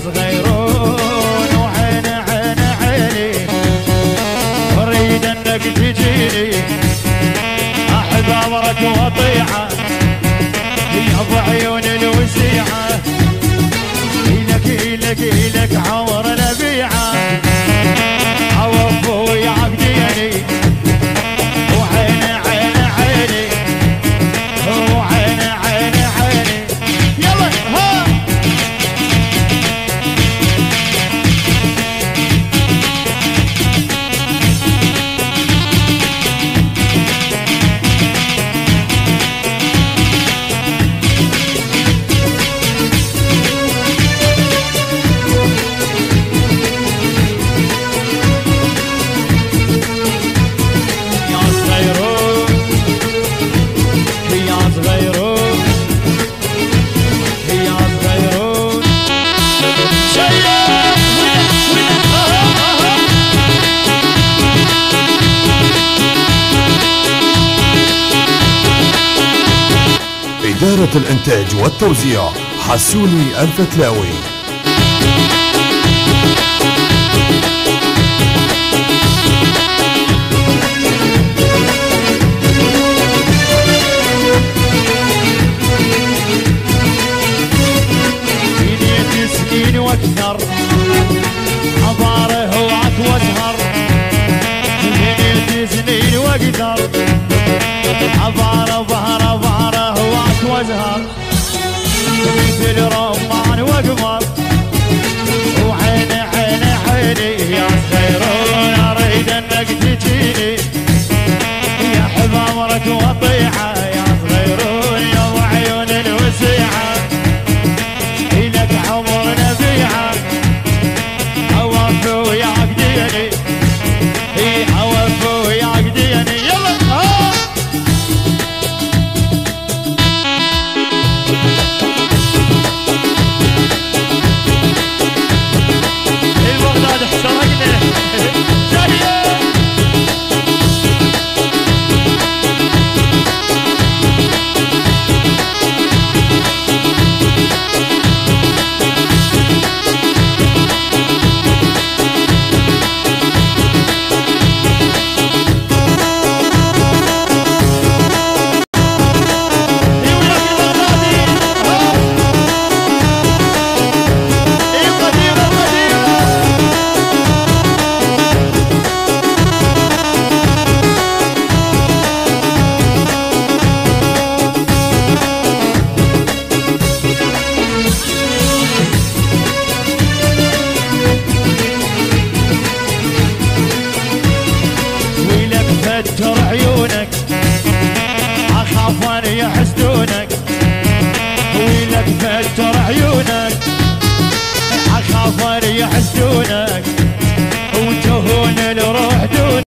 صغيرون وعين عين عيني اريد انك تجيني احب امرك واطيعه يا بعيون الوسيعه لك عمر نبيعه عوف ويعقديني وعين عين عيني وعين عين عيني يلا ها إدارة الإنتاج والتوزيع حسوني الفتلاوي. سنين واكثر عباره وعك واسهر سنين واكثر عباره ظهره وعك وازهر مثل رمان واقمر وعين عين عيني يا صغيرون اريد انك تجيني يا حب امرك واطيعه يا صغيرون يا عيون الوسيعه لك عمر نبيعه عوف ويعقديني عوف ويعقديني يلا البغداد احترقنا فتر عيونك اخاف ان يحسدونك ويلك فتر عيونك اخاف ان يحسدونك